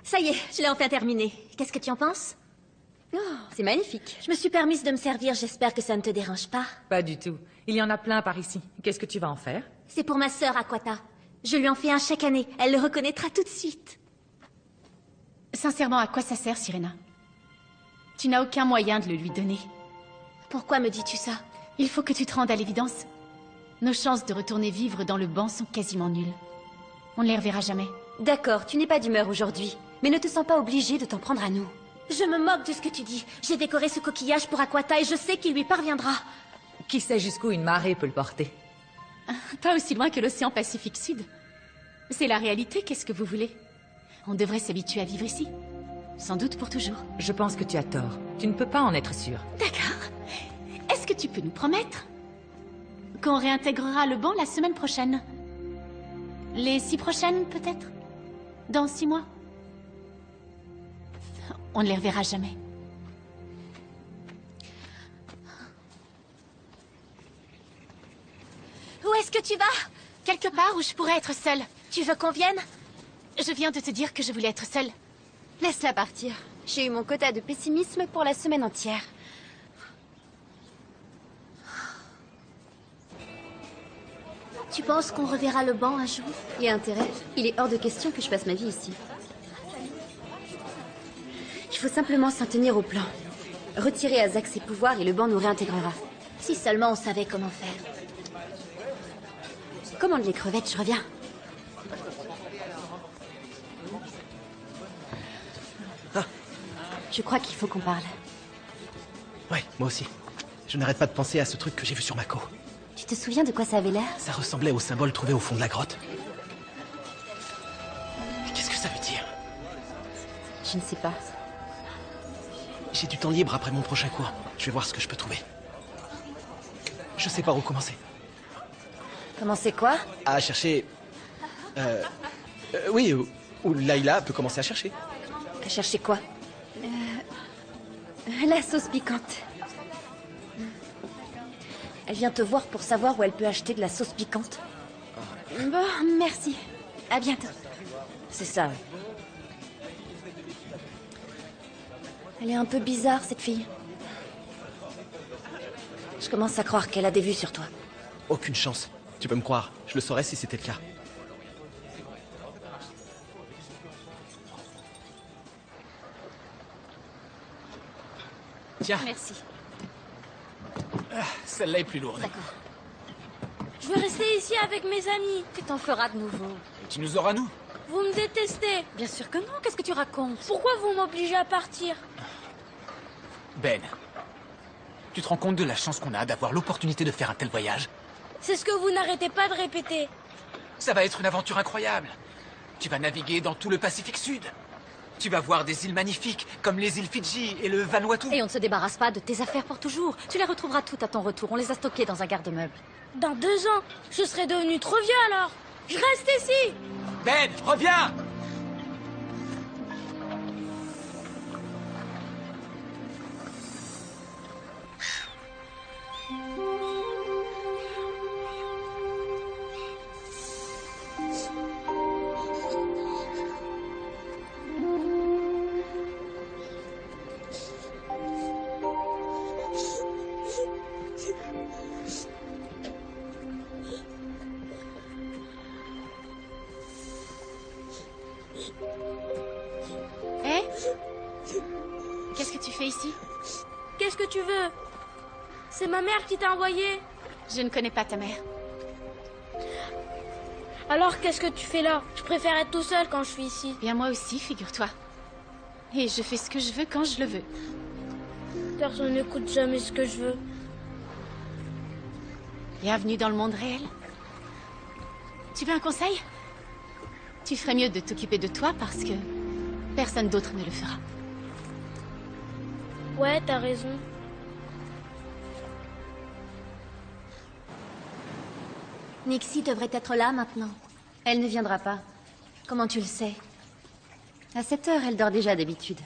Ça y est, je l'ai enfin terminé. Qu'est-ce que tu en penses? Oh, c'est magnifique. Je me suis permise de me servir, j'espère que ça ne te dérange pas. Pas du tout. Il y en a plein par ici. Qu'est-ce que tu vas en faire? C'est pour ma sœur, Aquata. Je lui en fais un chaque année. Elle le reconnaîtra tout de suite. Sincèrement, à quoi ça sert, Sirena? Tu n'as aucun moyen de le lui donner. Pourquoi me dis-tu ça? Il faut que tu te rendes à l'évidence. Nos chances de retourner vivre dans le banc sont quasiment nulles. On ne les reverra jamais. D'accord, tu n'es pas d'humeur aujourd'hui, mais ne te sens pas obligée de t'en prendre à nous. Je me moque de ce que tu dis. J'ai décoré ce coquillage pour Aquata et je sais qu'il lui parviendra. Qui sait jusqu'où une marée peut le porter? Pas aussi loin que l'océan Pacifique Sud. C'est la réalité, qu'est-ce que vous voulez? On devrait s'habituer à vivre ici. Sans doute pour toujours. Je pense que tu as tort. Tu ne peux pas en être sûr. D'accord. Est-ce que tu peux nous promettre qu'on réintégrera le banc la semaine prochaine? Les 6 prochaines, peut-être? Dans 6 mois? On ne les reverra jamais. Où est-ce que tu vas? Quelque part où je pourrais être seule. Tu veux qu'on vienne? Je viens de te dire que je voulais être seule. Laisse-la partir. J'ai eu mon quota de pessimisme pour la semaine entière. Tu penses qu'on reverra le banc un jour? Il y a intérêt. Il est hors de question que je passe ma vie ici. Il faut simplement s'en tenir au plan. Retirer à Zack ses pouvoirs et le banc nous réintégrera. Si seulement on savait comment faire. Commande les crevettes, je reviens. Je crois qu'il faut qu'on parle. Ouais, moi aussi. Je n'arrête pas de penser à ce truc que j'ai vu sur Mako. Tu te souviens de quoi ça avait l'air? Ça ressemblait au symbole trouvé au fond de la grotte. Mais qu'est-ce que ça veut dire? Je ne sais pas. J'ai du temps libre après mon prochain cours. Je vais voir ce que je peux trouver. Je sais pas où commencer. Comment c'est quoi? À chercher... oui, ou Layla peut commencer à chercher. À chercher quoi? La sauce piquante. Elle vient te voir pour savoir où elle peut acheter de la sauce piquante. Bon, merci. À bientôt. C'est ça, ouais. Elle est un peu bizarre, cette fille. Je commence à croire qu'elle a des vues sur toi. Aucune chance. Tu peux me croire. Je le saurais si c'était le cas. Tiens, Merci. celle-là est plus lourde. D'accord. Je veux rester ici avec mes amis. Tu t'en feras de nouveau. Tu nous auras, nous. Vous me détestez. Bien sûr que non. Qu'est-ce que tu racontes? Pourquoi vous m'obligez à partir? Ben, tu te rends compte de la chance qu'on a d'avoir l'opportunité de faire un tel voyage? C'est ce que vous n'arrêtez pas de répéter. Ça va être une aventure incroyable. Tu vas naviguer dans tout le Pacifique Sud. Tu vas voir des îles magnifiques, comme les îles Fidji et le Vanuatu. Et on ne se débarrasse pas de tes affaires pour toujours. Tu les retrouveras toutes à ton retour. On les a stockées dans un garde-meuble. Dans 2 ans, je serai devenu trop vieux alors. Je reste ici. Ben, reviens! Hé? Qu'est-ce que tu fais ici? Qu'est-ce que tu veux? C'est ma mère qui t'a envoyé. Je ne connais pas ta mère. Alors qu'est-ce que tu fais là? Je préfère être tout seul quand je suis ici. Bien moi aussi, figure-toi. Et je fais ce que je veux quand je le veux. Personne n'écoute jamais ce que je veux. Bienvenue dans le monde réel. Tu veux un conseil? Tu ferais mieux de t'occuper de toi parce que personne d'autre ne le fera. Ouais, t'as raison. Nixie devrait être là maintenant. Elle ne viendra pas. Comment tu le sais? À cette heure, elle dort déjà d'habitude.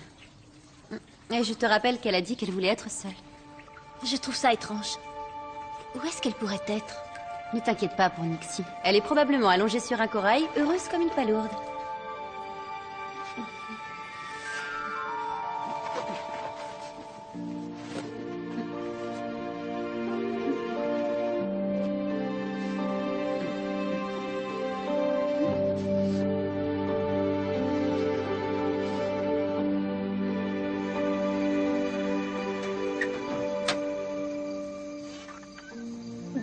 Et je te rappelle qu'elle a dit qu'elle voulait être seule. Je trouve ça étrange. Où est-ce qu'elle pourrait être? Ne t'inquiète pas pour Nixie. Elle est probablement allongée sur un corail, heureuse comme une palourde.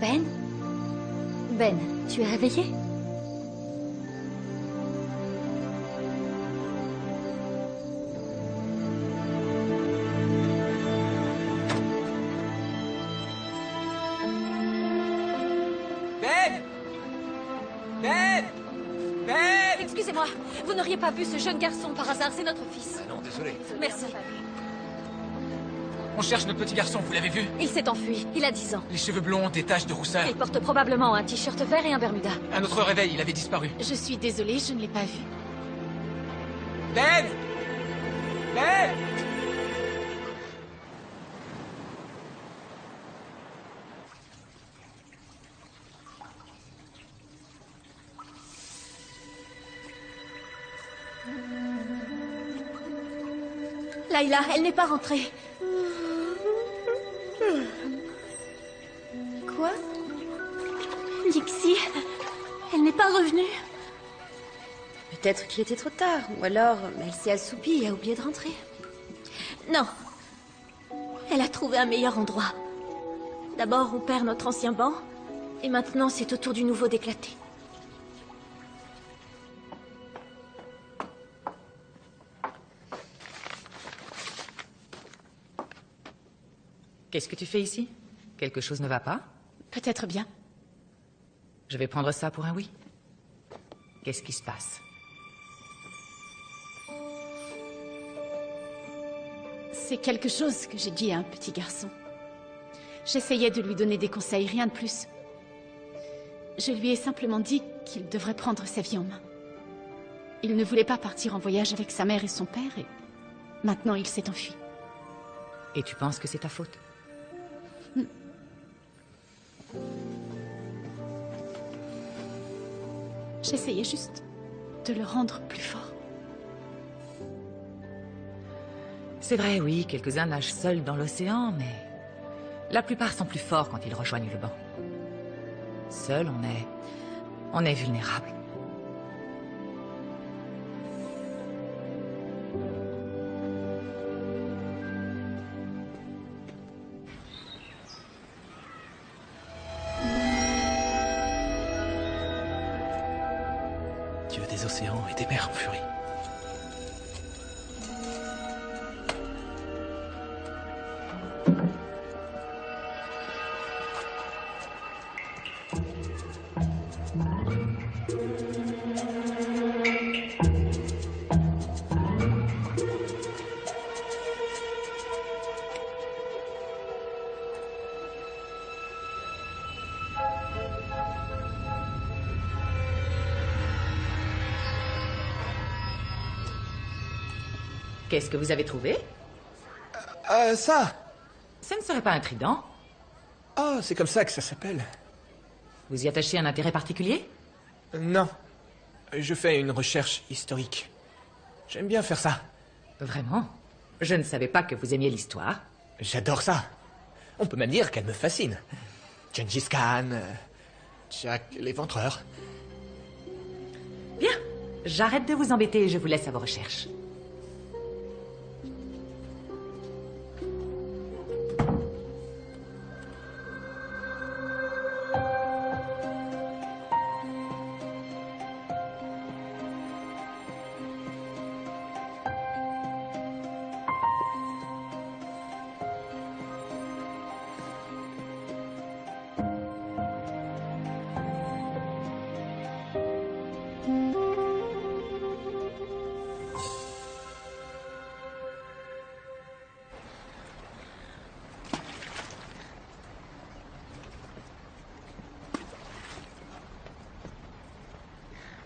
Ben? Ben, tu es réveillé? Ben! Ben! Ben! Excusez-moi, vous n'auriez pas vu ce jeune garçon par hasard, c'est notre fils. Ah non, désolé. Merci. On cherche notre petit garçon, vous l'avez vu? Il s'est enfui, il a 10 ans. Les cheveux blonds, des taches de rousseur. Il porte probablement un t-shirt vert et un bermuda. À notre réveil, il avait disparu. Je suis désolée, je ne l'ai pas vu. Ben! Ben! Layla, elle n'est pas rentrée. Quoi? Dixie, elle n'est pas revenue. Peut-être qu'il était trop tard, ou alors elle s'est assoupie et a oublié de rentrer. Non. Elle a trouvé un meilleur endroit. D'abord, on perd notre ancien banc, et maintenant c'est au tour du nouveau d'éclater. Qu'est-ce que tu fais ici? Quelque chose ne va pas? Peut-être bien. Je vais prendre ça pour un oui. Qu'est-ce qui se passe? C'est quelque chose que j'ai dit à un petit garçon. J'essayais de lui donner des conseils, rien de plus. Je lui ai simplement dit qu'il devrait prendre sa vie en main. Il ne voulait pas partir en voyage avec sa mère et son père, et maintenant il s'est enfui. Et tu penses que c'est ta faute? J'essayais juste de le rendre plus fort. C'est vrai, oui, quelques-uns nagent seuls dans l'océan, mais la plupart sont plus forts quand ils rejoignent le banc. Seul, on est vulnérable. Dieu des océans et des mers en furie. Qu'est-ce que vous avez trouvé? Ça! Ce ne serait pas un trident? Oh, c'est comme ça que ça s'appelle. Vous y attachez un intérêt particulier? Non. Je fais une recherche historique. J'aime bien faire ça. Vraiment? Je ne savais pas que vous aimiez l'histoire. J'adore ça. On peut même dire qu'elle me fascine. Gengis Khan, Jack l'Éventreur. Bien. J'arrête de vous embêter et je vous laisse à vos recherches.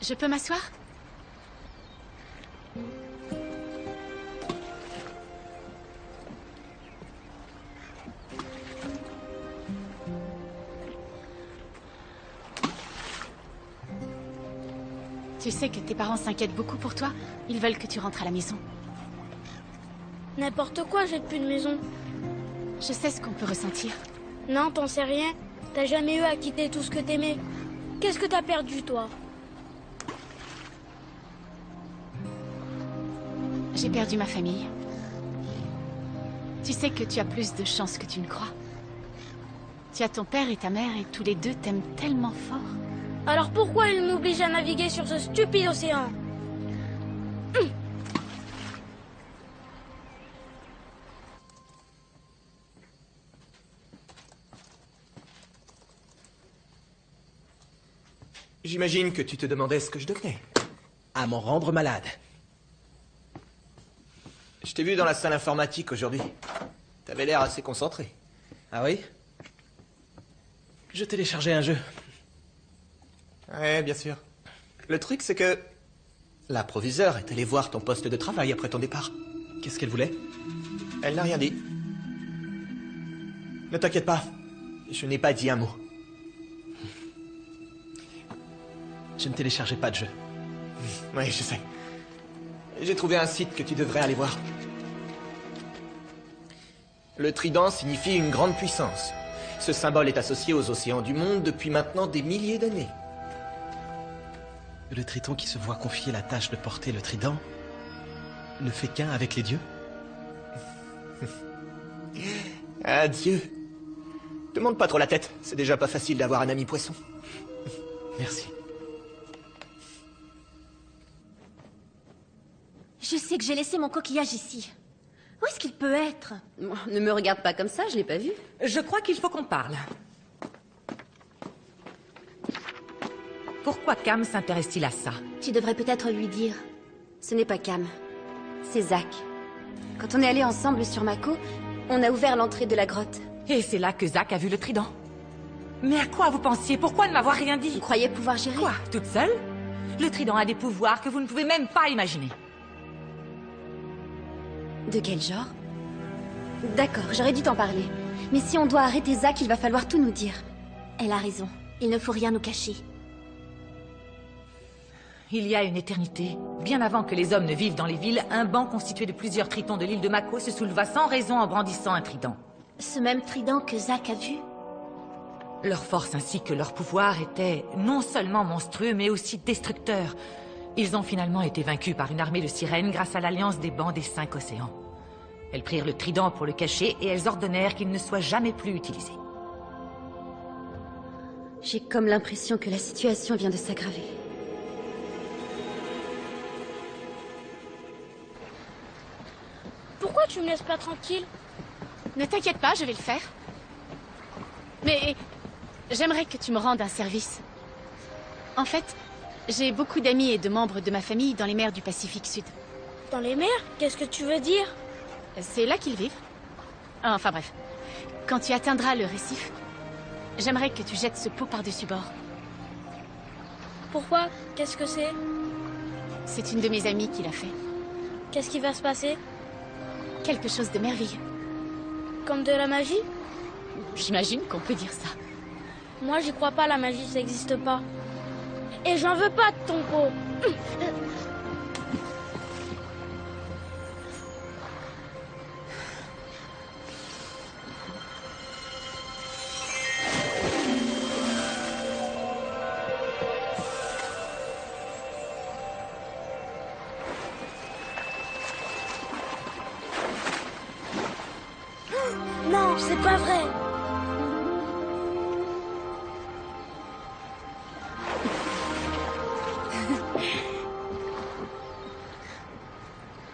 Je peux m'asseoir? Tu sais que tes parents s'inquiètent beaucoup pour toi. Ils veulent que tu rentres à la maison. N'importe quoi, j'ai plus de maison. Je sais ce qu'on peut ressentir. Non, t'en sais rien. T'as jamais eu à quitter tout ce que t'aimais. Qu'est-ce que t'as perdu, toi? J'ai perdu ma famille. Tu sais que tu as plus de chance que tu ne crois. Tu as ton père et ta mère et tous les deux t'aiment tellement fort. Alors pourquoi il m'oblige à naviguer sur ce stupide océan? J'imagine que tu te demandais ce que je devenais. À m'en rendre malade. Je t'ai vu dans la salle informatique aujourd'hui. T'avais l'air assez concentré. Ah oui? Je téléchargeais un jeu. Ouais, bien sûr. Le truc, c'est que... la proviseure est allée voir ton poste de travail après ton départ. Qu'est-ce qu'elle voulait? Elle n'a rien dit. Ne t'inquiète pas. Je n'ai pas dit un mot. Je ne téléchargeais pas de jeu. Oui, je sais. J'ai trouvé un site que tu devrais aller voir. Le trident signifie une grande puissance. Ce symbole est associé aux océans du monde depuis maintenant des milliers d'années. Le triton qui se voit confier la tâche de porter le trident ne fait qu'un avec les dieux? Adieu. Te monte pas trop la tête, c'est déjà pas facile d'avoir un ami poisson. Merci. Je sais que j'ai laissé mon coquillage ici. Où est-ce qu'il peut être? Ne me regarde pas comme ça, je l'ai pas vu. Je crois qu'il faut qu'on parle. Pourquoi Cam s'intéresse-t-il à ça? Tu devrais peut-être lui dire. Ce n'est pas Cam, c'est Zach. Quand on est allés ensemble sur Mako, on a ouvert l'entrée de la grotte. Et c'est là que Zach a vu le trident. Mais à quoi vous pensiez? Pourquoi ne m'avoir rien dit? Vous croyez pouvoir gérer? Quoi? Toute seule? Le trident a des pouvoirs que vous ne pouvez même pas imaginer. De quel genre? D'accord, j'aurais dû t'en parler. Mais si on doit arrêter Zach, il va falloir tout nous dire. Elle a raison. Il ne faut rien nous cacher. Il y a une éternité, bien avant que les hommes ne vivent dans les villes, un banc constitué de plusieurs tritons de l'île de Mako se souleva sans raison en brandissant un trident. Ce même trident que Zach a vu? Leur force ainsi que leur pouvoir étaient non seulement monstrueux, mais aussi destructeurs. Ils ont finalement été vaincus par une armée de sirènes grâce à l'alliance des bancs des 5 océans. Elles prirent le trident pour le cacher et elles ordonnèrent qu'il ne soit jamais plus utilisé. J'ai comme l'impression que la situation vient de s'aggraver. Pourquoi tu me laisses pas tranquille? Ne t'inquiète pas, je vais le faire. Mais j'aimerais que tu me rendes un service. En fait, j'ai beaucoup d'amis et de membres de ma famille dans les mers du Pacifique Sud. Dans les mers? Qu'est-ce que tu veux dire? C'est là qu'ils vivent. Enfin bref. Quand tu atteindras le récif, j'aimerais que tu jettes ce pot par-dessus bord. Pourquoi? Qu'est-ce que c'est? C'est une de mes amies qui l'a fait. Qu'est-ce qui va se passer? Quelque chose de merveilleux. Comme de la magie? J'imagine qu'on peut dire ça. Moi, j'y crois pas, la magie, ça existe pas. Et j'en veux pas de ton pot. Non, c'est pas vrai.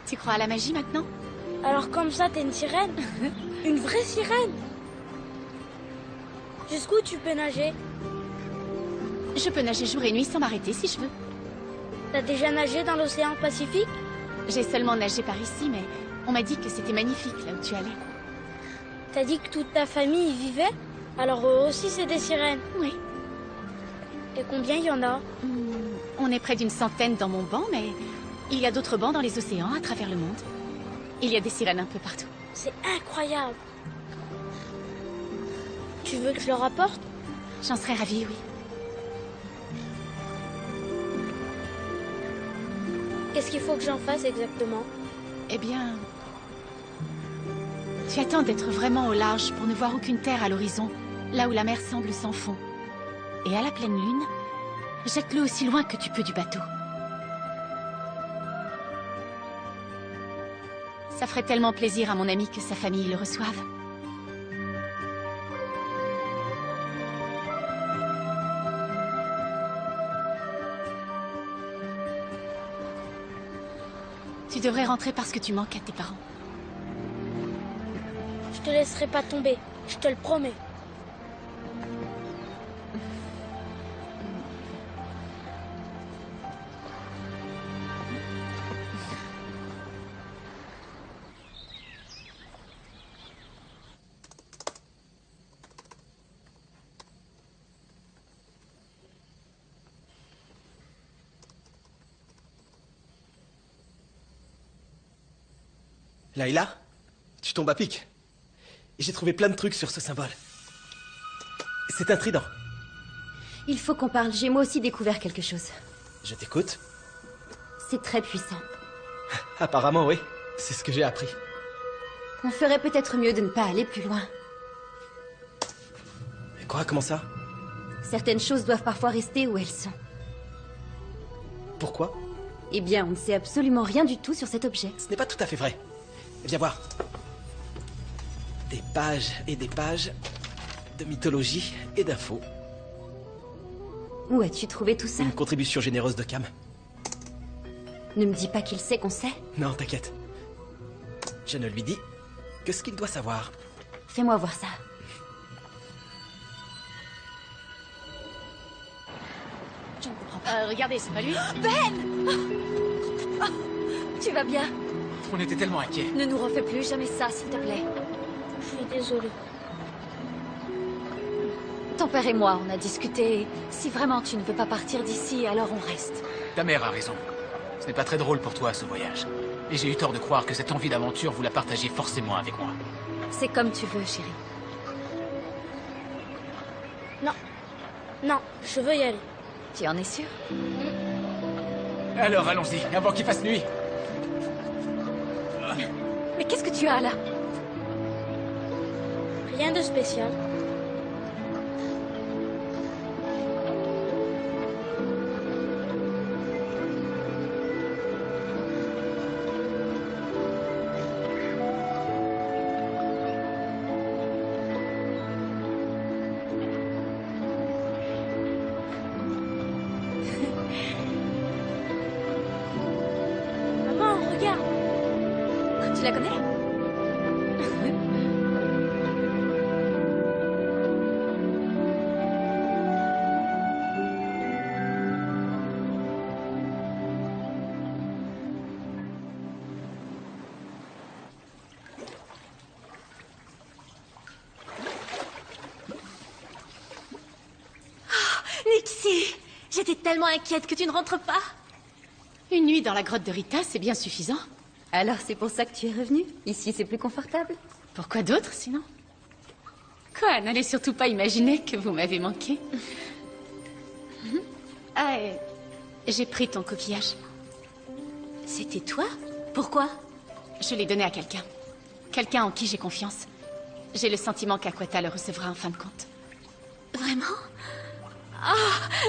Tu crois à la magie maintenant? Alors comme ça, t'es une sirène? Une vraie sirène? Jusqu'où tu peux nager? Je peux nager jour et nuit sans m'arrêter si je veux. T'as déjà nagé dans l'océan Pacifique? J'ai seulement nagé par ici, mais on m'a dit que c'était magnifique là où tu allais. T'as dit que toute ta famille y vivait? Alors eux aussi c'est des sirènes? Oui. Et combien il y en a? On est près d'une centaine dans mon banc, mais il y a d'autres bancs dans les océans à travers le monde. Il y a des sirènes un peu partout. C'est incroyable. Tu veux que je le rapporte? J'en serais ravie, oui. Qu'est-ce qu'il faut que j'en fasse exactement? Eh bien... Tu attends d'être vraiment au large pour ne voir aucune terre à l'horizon, là où la mer semble sans fond. Et à la pleine lune, jette-le aussi loin que tu peux du bateau. Ça ferait tellement plaisir à mon ami que sa famille le reçoive. Tu devrais rentrer parce que tu manques à tes parents. Je te laisserai pas tomber, je te le promets. Layla, tu tombes à pic. Et j'ai trouvé plein de trucs sur ce symbole. C'est un trident. Il faut qu'on parle, j'ai moi aussi découvert quelque chose. Je t'écoute. C'est très puissant. Apparemment, oui. C'est ce que j'ai appris. On ferait peut-être mieux de ne pas aller plus loin. Mais quoi, comment ça? Certaines choses doivent parfois rester où elles sont. Pourquoi? Eh bien, on ne sait absolument rien du tout sur cet objet. Ce n'est pas tout à fait vrai. Viens voir. Des pages et des pages de mythologie et d'infos. Où as-tu trouvé tout ça? Une contribution généreuse de Cam. Ne me dis pas qu'il sait qu'on sait. Non, t'inquiète. Je ne lui dis que ce qu'il doit savoir. Fais-moi voir ça. Je ne comprends pas. Regardez, c'est pas lui. Tu vas bien? On était tellement inquiets. Ne nous refais plus jamais ça, s'il te plaît. Je suis désolée. Ton père et moi, on a discuté. Si vraiment tu ne veux pas partir d'ici, alors on reste. Ta mère a raison. Ce n'est pas très drôle pour toi, ce voyage. Et j'ai eu tort de croire que cette envie d'aventure, vous la partagez forcément avec moi. C'est comme tu veux, chérie. Non, je veux y aller. Tu en es sûr? Alors allons-y, avant qu'il fasse nuit. Mais qu'est-ce que tu as là? Rien de spécial. Maman, regarde. Tu la connais? Nixie! J'étais tellement inquiète que tu ne rentres pas. Une nuit dans la grotte de Rita, c'est bien suffisant. Alors c'est pour ça que tu es revenue? Ici c'est plus confortable? Pourquoi d'autre, sinon? Quoi, n'allez surtout pas imaginer que vous m'avez manqué. Ah, j'ai pris ton coquillage. C'était toi? Pourquoi? Je l'ai donné à quelqu'un. Quelqu'un en qui j'ai confiance. J'ai le sentiment qu'Aquata le recevra en fin de compte. Vraiment? Ah,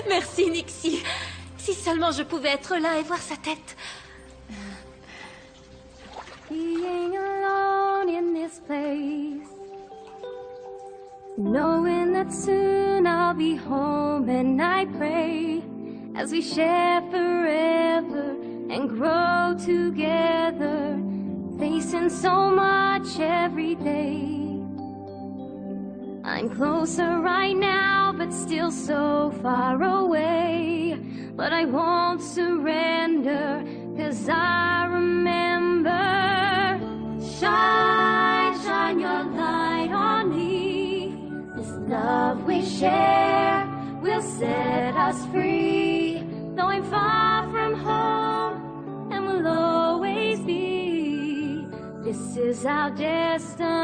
merci Nixie. Si seulement je pouvais être là et voir sa tête. Being alone in this place, knowing that soon I'll be home, and I pray as we share forever and grow together, facing so much every day. I'm closer right now, but still so far away. But I won't surrender, 'cause I remember. Shine, shine your light on me. This love we share will set us free. Though I'm far from home and will always be, this is our destiny.